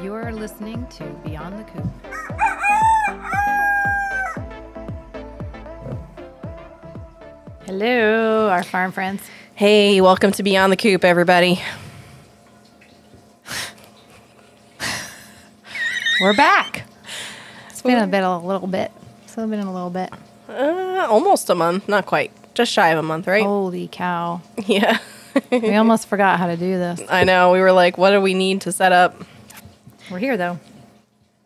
You're listening to Beyond the Coop. Hello, our farm friends. Hey, welcome to Beyond the Coop, everybody. We're back. It's been a little bit. Almost a month, not quite. Just shy of a month, right? Holy cow. Yeah. We almost forgot how to do this. I know. We were like, what do we need to set up? We're here, though.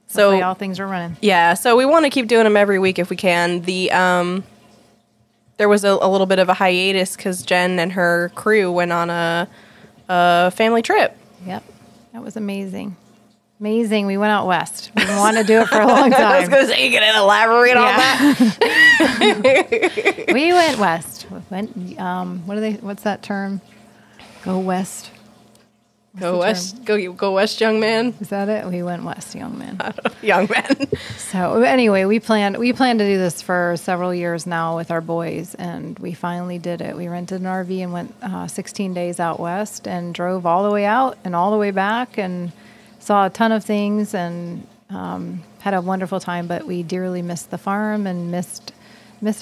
So hopefully all things are running. Yeah, so we want to keep doing them every week if we can. There was a little bit of a hiatus because Jen and her crew went on a family trip. Yep. That was amazing. Amazing. We went out west. We wanted to do it for a long time. I was going to say, you can elaborate on that. We went west. What's that term? Go west. Go west, go west, young man. Is that it? We went west, young man. Young man. So anyway, we planned to do this for several years now with our boys, and we finally did it. We rented an RV and went 16 days out west and drove all the way out and all the way back and saw a ton of things and had a wonderful time. But we dearly missed the farm and missed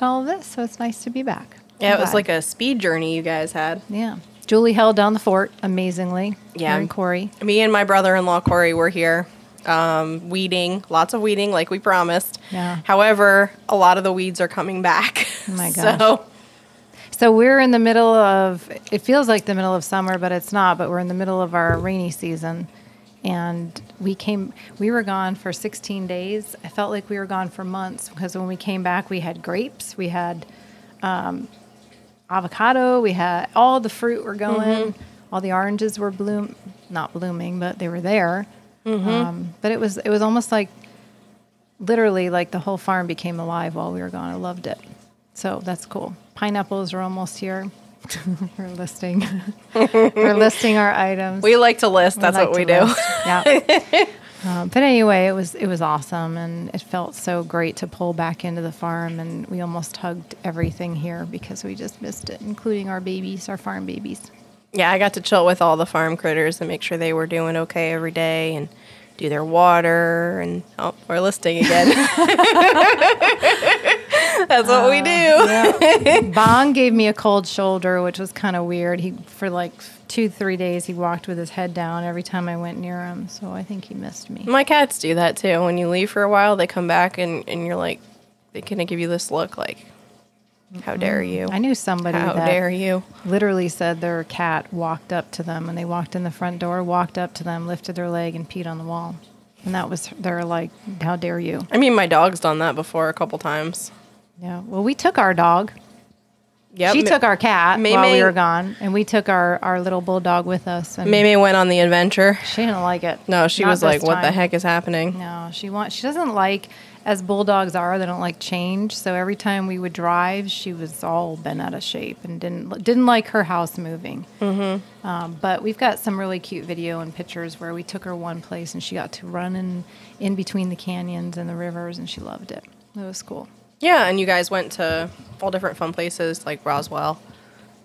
all of this. So it's nice to be back. Yeah, it was like a speed journey you guys had. Yeah. Julie held down the fort amazingly. Yeah. And Corey. Me and my brother-in-law, Corey, were here weeding, lots of weeding like we promised. Yeah. However, a lot of the weeds are coming back. Oh, my gosh. So we're in the middle of, it feels like the middle of summer, but it's not, but we're in the middle of our rainy season. And we were gone for 16 days. I felt like we were gone for months because when we came back, we had grapes, we had avocado, we had all the fruit were going, all the oranges were not blooming, but they were there. But it was almost like literally like the whole farm became alive while we were gone. I loved it. So that's cool. Pineapples are almost here. We're listing our items. We like to list. That's what we do. Yeah. But anyway, it was awesome, and it felt so great to pull back into the farm, and we almost hugged everything here because we just missed it, including our babies, our farm babies. Yeah, I got to chill with all the farm critters and make sure they were doing okay every day and do their water. And we're listing again. That's what we do. Yeah. Bong gave me a cold shoulder, which was kind of weird. For like 2-3 days, he walked with his head down every time I went near him. So I think he missed me. My cats do that too. When you leave for a while, they come back and you're like, they kind of give you this look like, how dare you? I knew somebody How dare you? Literally said their cat walked up to them when they walked in the front door, walked up to them, lifted their leg, and peed on the wall. And that was, they're like, how dare you? I mean, my dog's done that before a couple times. Yeah. Well, we took our dog. Yep. She took our cat May while we were gone, and we took our little bulldog with us. And May went on the adventure. She didn't like it. No, she was like, what the heck is happening? No, she doesn't like, as bulldogs are, they don't like change. So every time we would drive, she was all bent out of shape and didn't like her house moving. But we've got some really cute video and pictures where we took her one place and she got to run in between the canyons and the rivers, and she loved it. It was cool. Yeah, and you guys went to all different fun places like Roswell.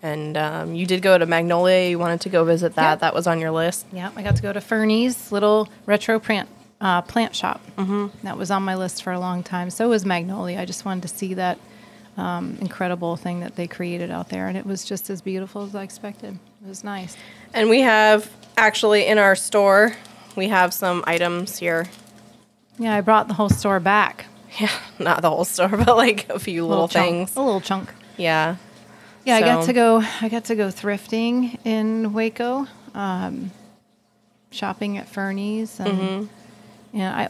And you did go to Magnolia. You wanted to go visit that. Yep. That was on your list. Yeah, I got to go to Fernie's little retro plant shop. That was on my list for a long time. So was Magnolia. I just wanted to see that incredible thing that they created out there. And it was just as beautiful as I expected. It was nice. And we have, actually, in our store, we have some items here. Yeah, I brought the whole store back. Yeah, not the whole store, but like a few little things. A little chunk. Yeah. Yeah, so. I got to go thrifting in Waco, shopping at Fernie's, and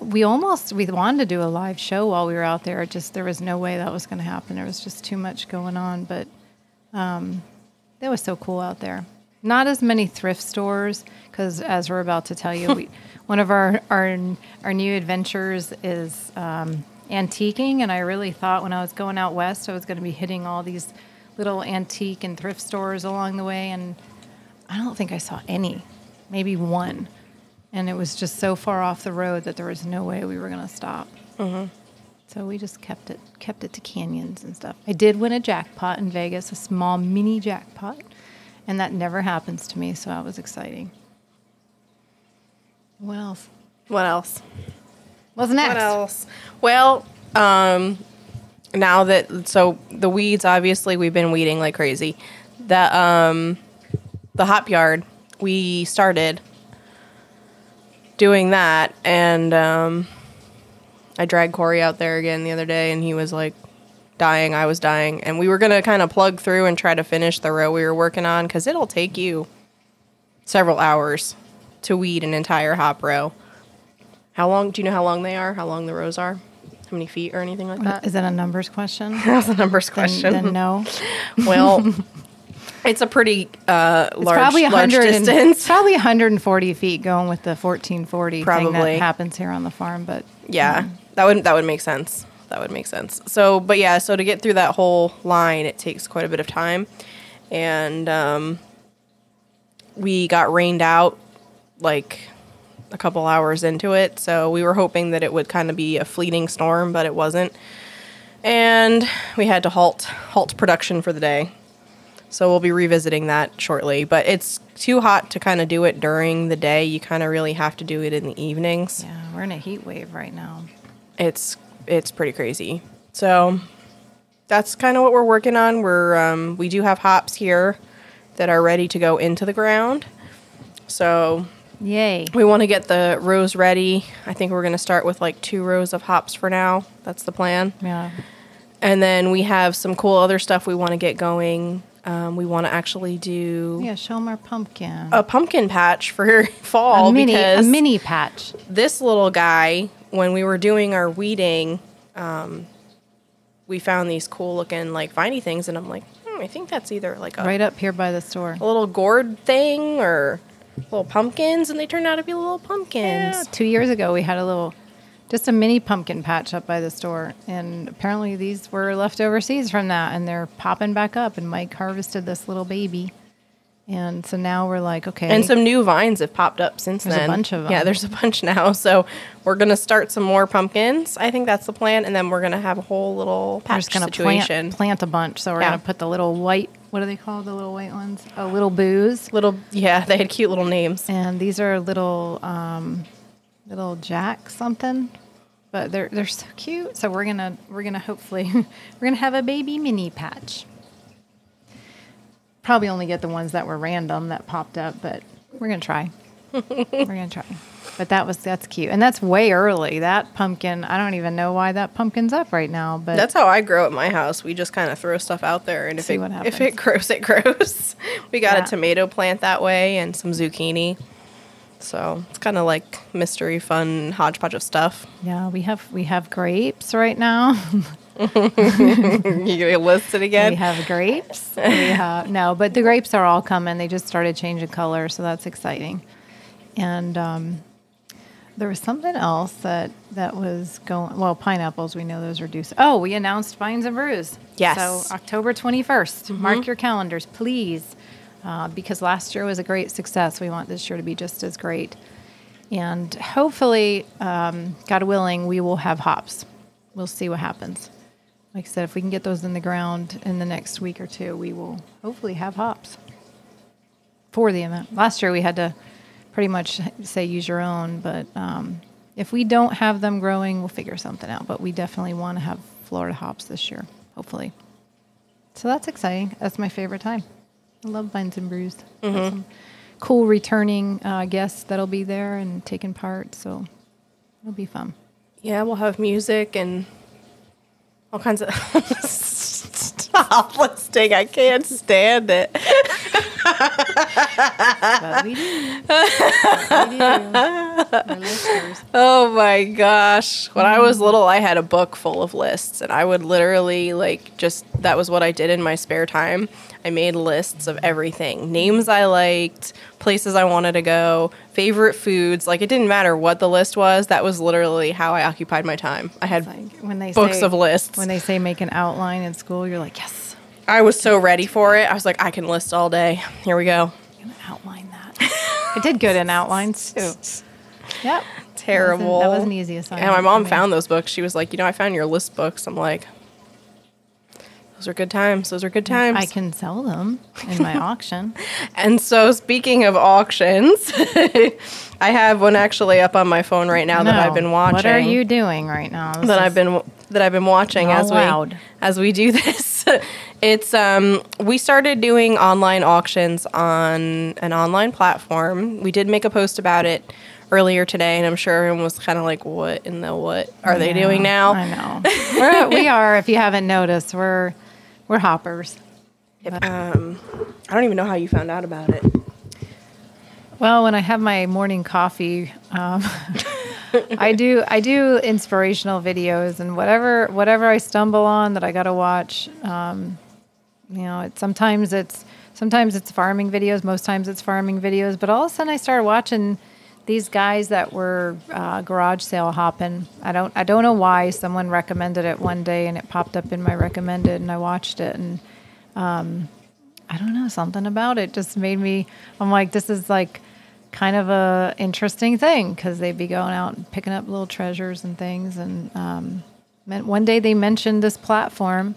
we wanted to do a live show while we were out there. There was no way that was going to happen. There was just too much going on, but it was so cool out there. Not as many thrift stores, because as we're about to tell you, one of our new adventures is antiquing, and I really thought when I was going out west I was going to be hitting all these little antique and thrift stores along the way, and I don't think I saw any, maybe one, and it was just so far off the road that there was no way we were going to stop. So we just kept it to canyons and stuff. I did win a jackpot in Vegas, a small mini jackpot, and that never happens to me, so that was exciting. What else? What else? What's next? What else? Well, now that, so the weeds, obviously we've been weeding like crazy. The hop yard, we started doing that, and I dragged Corey out there again the other day, and he was like dying, I was dying, and we were going to kind of plug through and try to finish the row we were working on, because it'll take you several hours to weed an entire hop row. How long, do you know how long they are? How long the rows are? How many feet or anything like that? Is that a numbers question? That's a numbers question. Then no. Well, it's a pretty large distance. It's probably 140 feet going with the 1440 Probably. thing that happens here on the farm. But yeah, that would make sense. That would make sense. So, but yeah, so to get through that whole line, it takes quite a bit of time. And we got rained out like a couple hours into it. So we were hoping that it would kind of be a fleeting storm, but it wasn't. And we had to halt production for the day. So we'll be revisiting that shortly. But it's too hot to kind of do it during the day. You kind of really have to do it in the evenings. yeah, we're in a heat wave right now. It's pretty crazy. So that's kind of what we're working on. We do have hops here that are ready to go into the ground. So Yay. we want to get the rows ready. I think we're going to start with like 2 rows of hops for now. That's the plan. Yeah. And then we have some cool other stuff we want to get going. We want to actually do Yeah, show them our pumpkin. a pumpkin patch for fall. a because mini patch. this little guy, when we were doing our weeding, we found these cool looking like viney things, and I'm like, I think that's either like a Right up here by the store. little gourd thing or little pumpkins, and they turned out to be little pumpkins. Yeah, 2 years ago we had just a mini pumpkin patch up by the store, and apparently these were leftover seeds from that, and they're popping back up, and Mike harvested this little baby. And so now we're like, okay. And some new vines have popped up since There's then. a bunch of them. Yeah, there's a bunch now. So we're going to start some more pumpkins. I think that's the plan. And then we're going to have a whole little We're patch just going to situation. plant a bunch. So we're Yeah. going to put the little white, what do they call the little white ones? Oh, little boos. Yeah, they had cute little names. And these are little Jack something, but they're so cute. So we're gonna hopefully we're gonna have a baby mini patch. Probably only get the ones that were random that popped up, but we're gonna try. We're gonna try. But that's cute, and that's way early. That pumpkin, I don't even know why that pumpkin's up right now. But That's how I grow at my house. We just kind of throw stuff out there, and See what if it grows, it grows. We got Yeah. a tomato plant that way and some zucchini. So it's kind of like mystery fun hodgepodge of stuff. yeah, we have grapes right now. You gonna list it again? We have grapes. No, but the grapes are all coming. They just started changing color, so that's exciting. And there was something else that was going. Well, pineapples. We know those are due. Oh, we announced Vines and Brews. Yes. So October 21st. Mark your calendars, please, because last year was a great success. We want this year to be just as great. And hopefully, God willing, we will have hops. We'll see what happens. Like I said, if we can get those in the ground in the next week or two, we will hopefully have hops for the event. Last year we had to pretty much say use your own, but if we don't have them growing, we'll figure something out. But we definitely want to have Florida hops this year, hopefully. So that's exciting. That's my favorite time. I love Vines and Brews. Got some cool returning guests that'll be there and taking part, so it'll be fun. Yeah, we'll have music and all kinds of stop listing. I can't stand it. But we do. But we do. We're listeners. Oh my gosh. When I was little, I had a book full of lists, and I would literally that was what I did in my spare time. I made lists of everything. Names I liked, places I wanted to go, favorite foods. Like, it didn't matter what the list was. That was literally how I occupied my time. I had When they books of lists. When they say make an outline in school, you're like, yes, I was so ready for it. I was like, I can list all day. Here we go. I'm going to outline that. I did good in outlines, too. Yep. Terrible. That was an easy assignment. And my mom for me. found those books. She was like, I found your list books. I'm like, Those are good times. Those are good times. I can sell them in my auction. And so speaking of auctions, I have one actually up on my phone right now that I've been watching. What are you doing right now? That I've been watching as we do this. It's we started doing online auctions on an online platform. We did make a post about it earlier today, and I'm sure everyone was kind of like, what in the what are they doing now? I know. We are, if you haven't noticed, we're hoppers. I don't even know how you found out about it. Well, when I have my morning coffee, I do inspirational videos, and whatever I stumble on that I got to watch. Sometimes it's farming videos. Most times it's farming videos. But all of a sudden, I started watching these guys that were garage sale hopping. I don't know why. Someone recommended it one day, and it popped up in my recommended, and I watched it, and I don't know, something about it just made me. I'm like, this is like kind of a interesting thing, because they'd be going out and picking up little treasures and things. And one day they mentioned this platform,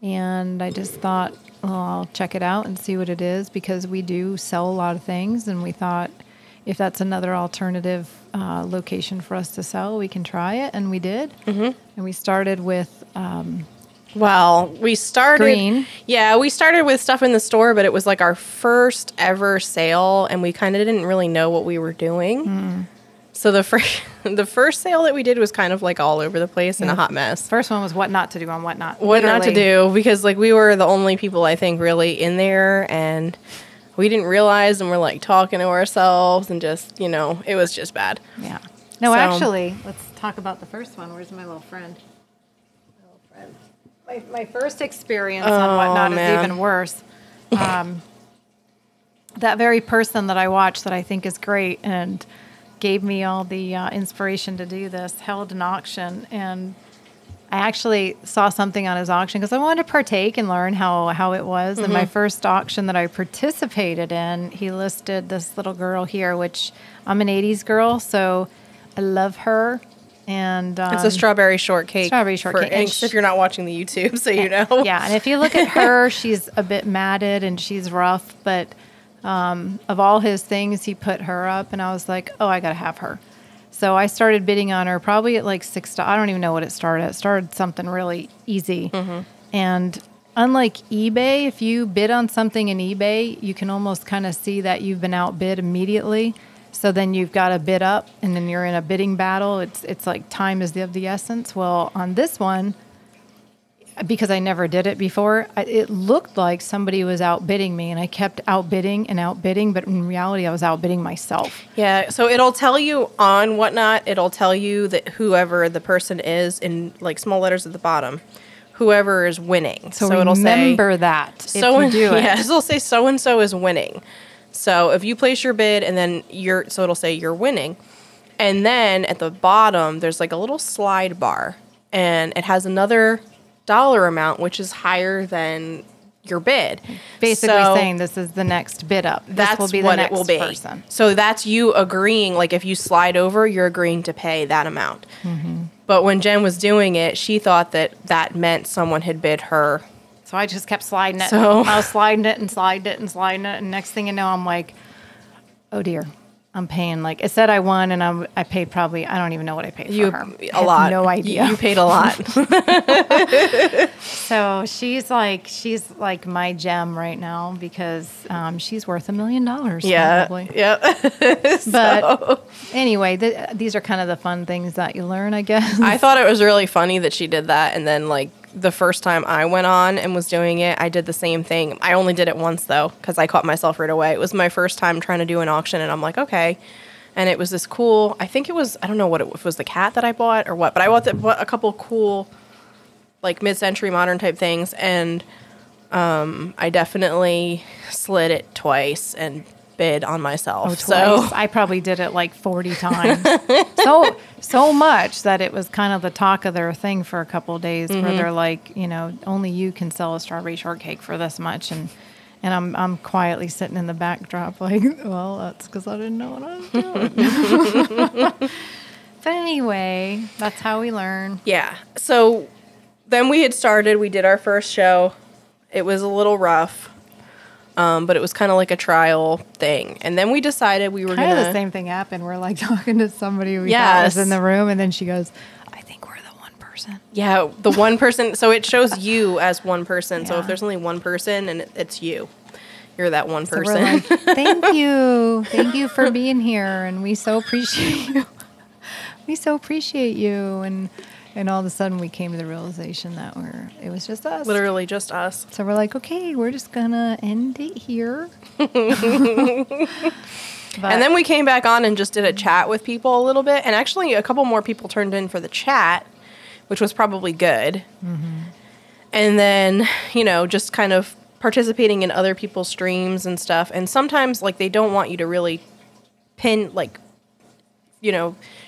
and I just thought, well, I'll check it out and see what it is, because we do sell a lot of things, and we thought if that's another alternative location for us to sell, we can try it, and we did. Mm-hmm. And we started with we started green. Yeah, we started with stuff in the store, but it was like our first ever sale, and we kind of didn't really know what we were doing. So the first sale that we did was kind of like all over the place and a hot mess. First one was what not to do on what not. What not to do, because like we were the only people, I think, really in there, and we didn't realize, and we're like talking to ourselves, and just, it was just bad. Yeah. No, actually, let's talk about the first one. Where's my little friend? My first experience on whatnot is even worse. That very person that I watched that I think is great and gave me all the inspiration to do this held an auction, and I actually saw something on his auction because I wanted to partake and learn how it was. Mm-hmm. And my first auction that I participated in, he listed this little girl here, which I'm an 80s girl, so I love her. And it's a strawberry shortcake. If you're not watching the YouTube, so you know. Yeah, and if you look at her, she's a bit matted and she's rough, but of all his things, he put her up, and I was like, oh, I got to have her. So I started bidding on her probably at like $6. I don't even know what it started at. It started something really easy. Mm-hmm. And unlike eBay, if you bid on something in eBay, you can almost kind of see that you've been outbid immediately. So then you've got to bid up, and then you're in a bidding battle. It's like time is of the essence. Well, on this one, because I never did it before, it looked like somebody was outbidding me, and I kept outbidding, but in reality, I was outbidding myself. Yeah, so it'll tell you on Whatnot, it'll tell you that whoever the person is in like small letters at the bottom, whoever is winning. So it'll remember that if you do it. Yeah, it'll say so-and-so is winning. So if you place your bid, and then it'll say you're winning. And then at the bottom, there's like a little slide bar, and it has another dollar amount, which is higher than your bid. Basically saying this is the next bid up. That's will be what the next it will be. Person. So that's you agreeing, like if you slide over, you're agreeing to pay that amount. Mm-hmm. But when Jen was doing it, she thought that meant someone had bid her. So I just kept sliding it. I was sliding it, and next thing you know, I'm like, oh dear, I'm paying like it said I won, and I paid probably, I don't even know what I paid for her. A lot. No idea. You paid a lot. So she's like my gem right now, because she's worth $1 million. Yeah. Probably. Yep. But anyway, these are kind of the fun things that you learn, I guess. I thought it was really funny that she did that, and then like the first time I went on and was doing it, I did the same thing. I only did it once, though, because I caught myself right away. It was my first time trying to do an auction, and I'm like, okay. And it was this cool, I think it was, I don't know if it was the cat that I bought or what, but I bought a couple cool, like, mid-century modern type things, and I definitely slid it twice and bid on myself. Oh, twice. So I probably did it like 40 times. so much that it was kind of the talk of their thing for a couple of days, mm-hmm. where they're like, only you can sell a strawberry shortcake for this much, and I'm quietly sitting in the backdrop like, well, that's because I didn't know what I was doing. But anyway, that's how we learn. Yeah. So then we had started. We did our first show. It was a little rough, but it was kind of like a trial thing. And then we decided we were kind gonna. of the same thing happened. We're like talking to somebody we thought was in the room, and then she goes, "I think we're the one person." Yeah, the one person. So it shows you as one person. Yeah. So if there's only one person and it's you, you're that one So person. we're like, thank you for being here, and we so appreciate you. We so appreciate you, and all of a sudden we came to the realization that it was just us. Literally just us. So we're like, okay, we're just gonna end it here. And then we came back on and just did a chat with people a little bit. And actually a couple more people turned in for the chat, which was probably good. Mm-hmm. And then, just kind of participating in other people's streams and stuff. And sometimes, like, they don't want you to really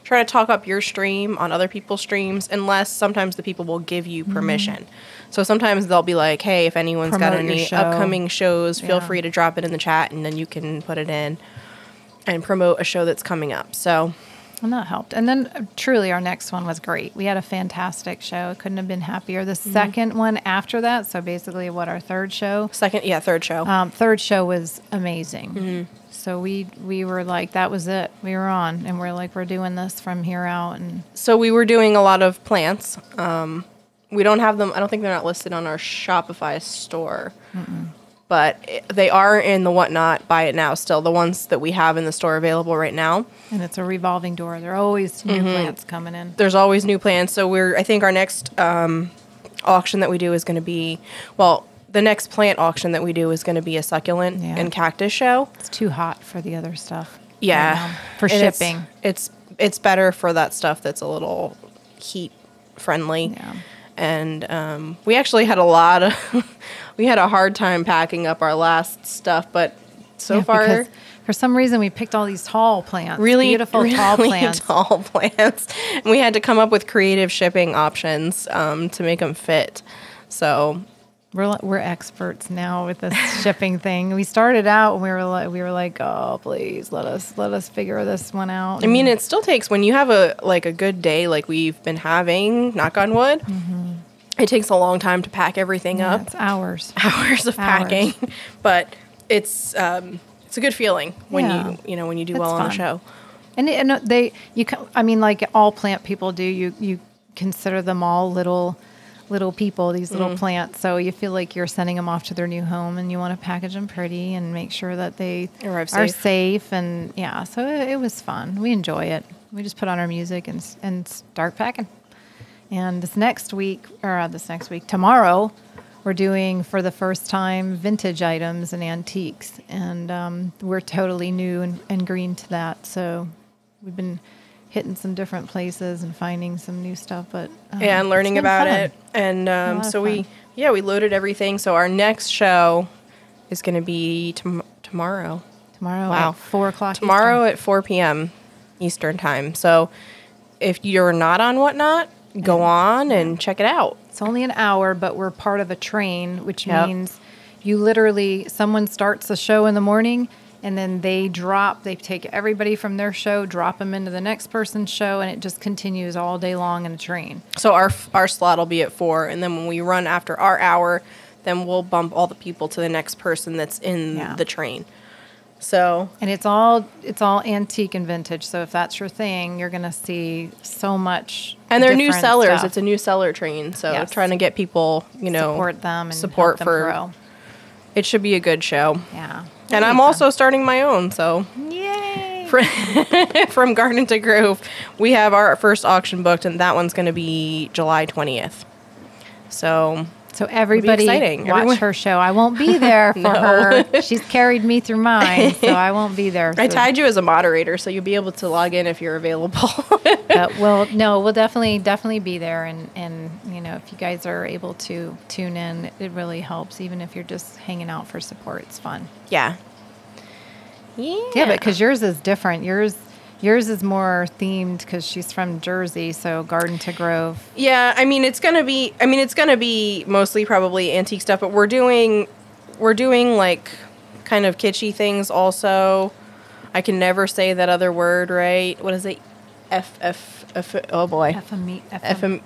try to talk up your stream on other people's streams unless sometimes the people will give you permission. Mm-hmm. So sometimes they'll be like, hey, if anyone's got any upcoming shows, feel free to drop it in the chat, and then you can put it in and promote a show that's coming up. So, and that helped. And then truly our next one was great. We had a fantastic show. Couldn't have been happier. The second one after that, so basically our third show. Third show. Third show was amazing. Mm-hmm. So we were like, that was it. We were on, and we're like, we're doing this from here out. And so we were doing a lot of plants. We don't have them. I don't think they're not listed on our Shopify store. Mm-mm. But they are in the Whatnot Buy It Now still, the ones that we have in the store available right now. And it's a revolving door. There are always new plants coming in. There's always new plants. So I think our next auction that we do is going to be, the next plant auction that we do is going to be a succulent and cactus show. It's too hot for the other stuff. Yeah. Right, for shipping. It's better for that stuff that's a little heat friendly. Yeah. And we actually had we had a hard time packing up our last stuff, but so far, because for some reason we picked all these tall plants, really beautiful tall plants. Tall plants, and we had to come up with creative shipping options to make them fit. So we're experts now with this shipping thing. We started out and we were like, oh, please let us figure this one out. I mean, it still takes, when you have a good day like we've been having, knock on wood. Mm-hmm. It takes a long time to pack everything up. It's hours of packing, but it's a good feeling when you do well on a show. And like all plant people do, you consider them all little people, these little plants. So you feel like you're sending them off to their new home, and you want to package them pretty and make sure that they are safe. And so it was fun. We enjoy it. We just put on our music and start packing. And tomorrow, we're doing for the first time vintage items and antiques. And we're totally new and green to that. So we've been hitting some different places and finding some new stuff. But and learning about it. And so we loaded everything. So our next show is going to be tomorrow. Tomorrow at 4 o'clock Tomorrow at 4 p.m. Eastern time. So if you're not on Whatnot, go on and check it out. It's only an hour, but we're part of a train, which means someone starts the show in the morning, and then they take everybody from their show, drop them into the next person's show, and it just continues all day long in a train. So our slot will be at 4, and then when we run after our hour, then we'll bump all the people to the next person that's in the train. So, and it's all antique and vintage. So if that's your thing, you're going to see so much. And they're new sellers. Stuff. It's a new seller train. So trying to get people, support them and support help them grow. It should be a good show. Yeah. And I'm also starting my own. So yay! From Garden to Grove, we have our first auction booked, and that one's going to be July 20th. So everybody watch her show. I won't be there for her. She's carried me through mine, so I won't be there. So. I tied you as a moderator, so you'll be able to log in if you're available. We'll definitely be there. And if you guys are able to tune in, it really helps, even if you're just hanging out for support. It's fun. Yeah. Yeah, but because yours is different. Yours is more themed because she's from Jersey, so Garden to Grove. Yeah, it's gonna be mostly probably antique stuff, but we're doing like kind of kitschy things also. I can never say that other word right. What is it? oh boy.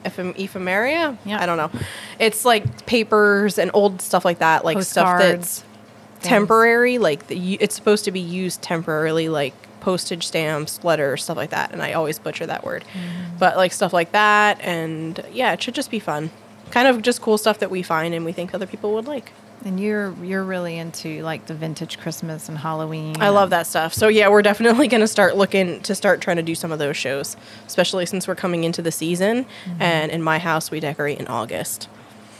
Ephemera? Yeah. I don't know. It's like papers and old stuff like that, like stuff that's temporary, like it's supposed to be used temporarily, like postage stamps, letters, stuff like that. And I always butcher that word. But like stuff like that, and yeah, it should just be fun. Kind of just cool stuff that we find and we think other people would like. And you're really into like the vintage Christmas and Halloween. I love that stuff. So yeah, we're definitely going to start trying to do some of those shows, especially since we're coming into the season. And in my house, we decorate in August.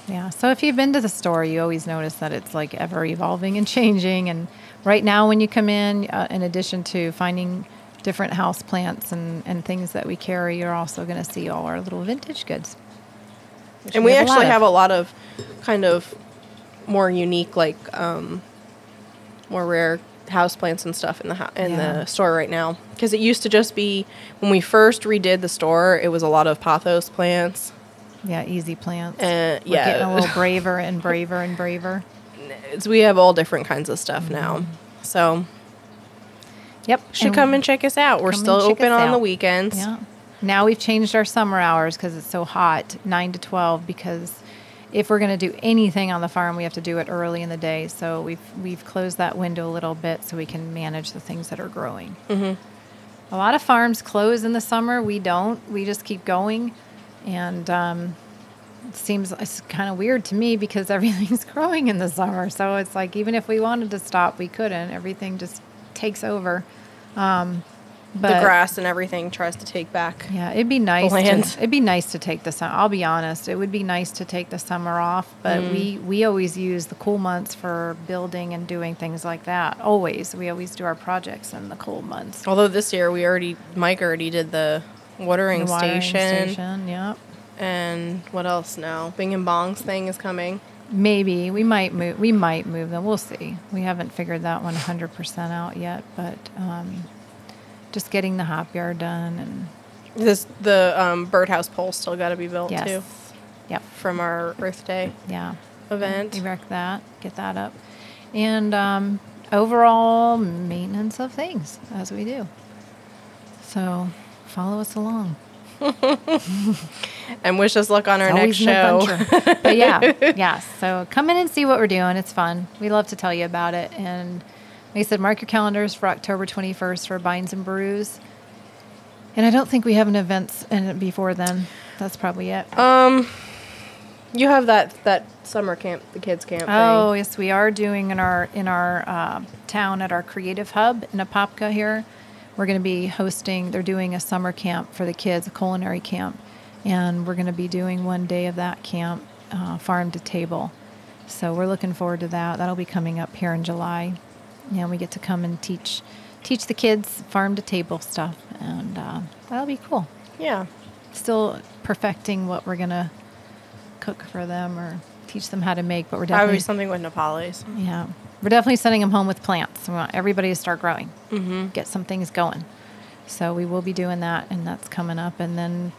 Yeah. So if you've been to the store, you always notice that it's like ever evolving and changing. And right now, when you come in addition to finding different house plants and things that we carry, you're also going to see all our little vintage goods. And we actually have a lot of kind of more unique, like more rare houseplants and stuff in the store right now. Because it used to just be, when we first redid the store, it was a lot of pothos plants. Yeah, easy plants. We're getting a little braver and braver and braver. We have all different kinds of stuff now. So, yep. Should come and check us out. We're still open on the weekends. Yeah. Now we've changed our summer hours because it's so hot, 9 to 12, because if we're going to do anything on the farm, we have to do it early in the day. So we've closed that window a little bit so we can manage the things that are growing. A lot of farms close in the summer. We don't. We just keep going. And it's kind of weird to me because everything's growing in the summer. So it's like even if we wanted to stop, we couldn't. Everything just takes over. But the grass and everything tries to take back. Yeah, it'd be nice. It'd be nice to take the summer. I'll be honest, it would be nice to take the summer off. But we always use the cool months for building and doing things like that. We always do our projects in the cold months. Although this year Mike already did the watering station. Yep. And what else now? Bing and Bong's thing is coming. Maybe we might move them. We'll see. We haven't figured that 100% out yet, but. Just getting the hop yard done, and the birdhouse pole still got to be built too. Yep. From our Earth Day. Event. Erect that, get that up, and overall maintenance of things as we do. So follow us along. And wish us luck on our next show. But yeah. So come in and see what we're doing. It's fun. We love to tell you about it. And like I said, mark your calendars for October 21st for Bines and Brews. And I don't think we have an event before then. That's probably it. You have that summer camp, the kids camp thing. Oh, yes, we are doing in our town at our creative hub in Apopka here. We're going to be hosting, they're doing a summer camp for the kids, a culinary camp. And we're going to be doing one day of that camp, farm to table. So we're looking forward to that. That'll be coming up here in July. And we get to come and teach the kids farm to table stuff, and that'll be cool. Yeah. Still perfecting what we're gonna cook for them or teach them how to make, but we're definitely probably something with Nepalese. Yeah, we're definitely sending them home with plants. We want everybody to start growing, get some things going. So we will be doing that, and that's coming up. And then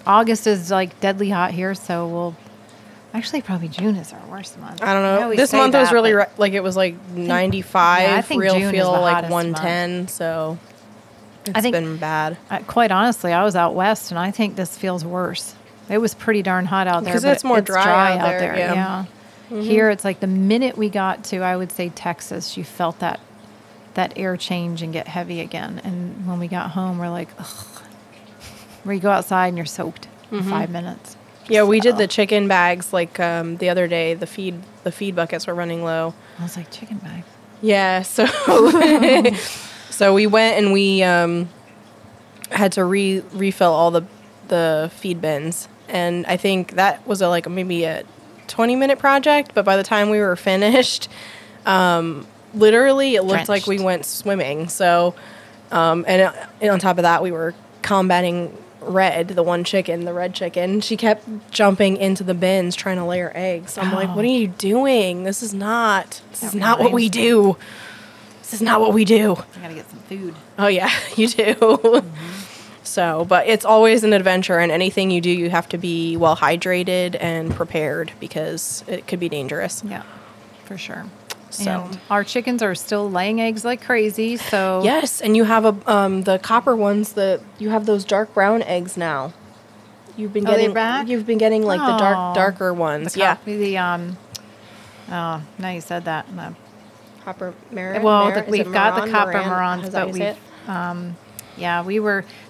August is like deadly hot here, so we'll. Actually, probably June is our worst month. I don't know. This month was really like it was like 95. Yeah, I think real June feel is the like 110. Month. So it's been bad. Quite honestly, I was out west, and I think this feels worse. It was pretty darn hot out there, because it's more dry out there. Yeah. Here, it's like the minute we got to, I would say, Texas, you felt that air change and get heavy again. And when we got home, we're like, ugh. Where you go outside and you're soaked in 5 minutes. Yeah, we did the chicken bags like the other day. The feed buckets were running low. I was like, chicken bag. Yeah, so so we went and we had to refill all the feed bins, and I think that was maybe a 20-minute project. But by the time we were finished, literally it looked Drenched. like we went swimming. So and on top of that, we were combating Red, the red chicken. She kept jumping into the bins trying to lay her eggs. I'm like, what are you doing? This is not what we do. This is not what we do. I gotta get some food. Oh yeah, you do. So, but it's always an adventure, and anything you do, you have to be well hydrated and prepared because it could be dangerous. Yeah, for sure. So And our chickens are still laying eggs like crazy. So yes, and you have the copper ones that you have those dark brown eggs now. You've been they're getting back? you've been getting like the Oh. darker ones. now you said that. Copper Marin. Well, we've got the copper Maran, Marans, but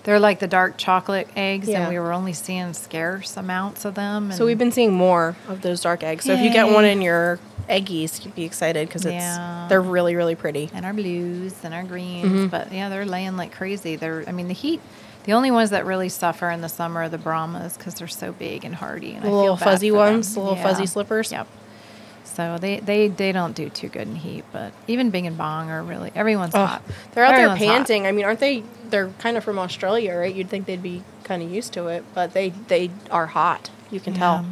they're like the dark chocolate eggs, Yeah. and we were only seeing scarce amounts of them. So we've been seeing more of those dark eggs. So if you get Yay. one in your eggies, you'd be excited because they're really, really pretty. And our blues and our greens, Mm-hmm. but yeah, they're laying like crazy. The heat. The only ones that really suffer in the summer are the Brahmas because they're so big and hardy. And The I little feel bad fuzzy for ones, them. the little fuzzy slippers. Yep. So they don't do too good in heat, but even Bing and Bong are really everyone's hot. They're out Everyone's there hot. panting. I mean, aren't they? They're kind of from Australia, right? You'd think they'd be kind of used to it, but they are hot. You can tell.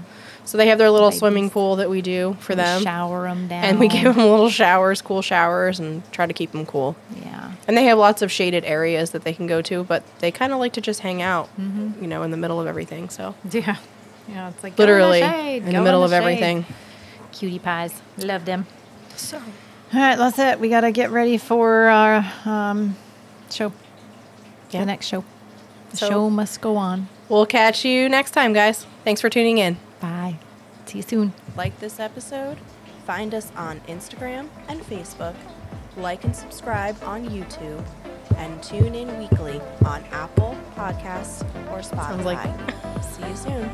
So they have their little swimming pool that we do for them. Shower them down. And we give them little showers, cool showers, and try to keep them cool. Yeah. And they have lots of shaded areas that they can go to, but they kind of like to just hang out, in the middle of everything. So Yeah. Yeah, it's like literally go in the, shade, in go the middle in of shade. everything. Cutie pies. Love them. So All right, that's it. We got to get ready for our show. Yeah. The next show. The So- show must go on. we'll catch you next time, guys. Thanks for tuning in. Bye. See you soon. Like this episode? Find us on Instagram and Facebook. Like and subscribe on YouTube. And tune in weekly on Apple Podcasts or Spotify. Sounds like- See you soon.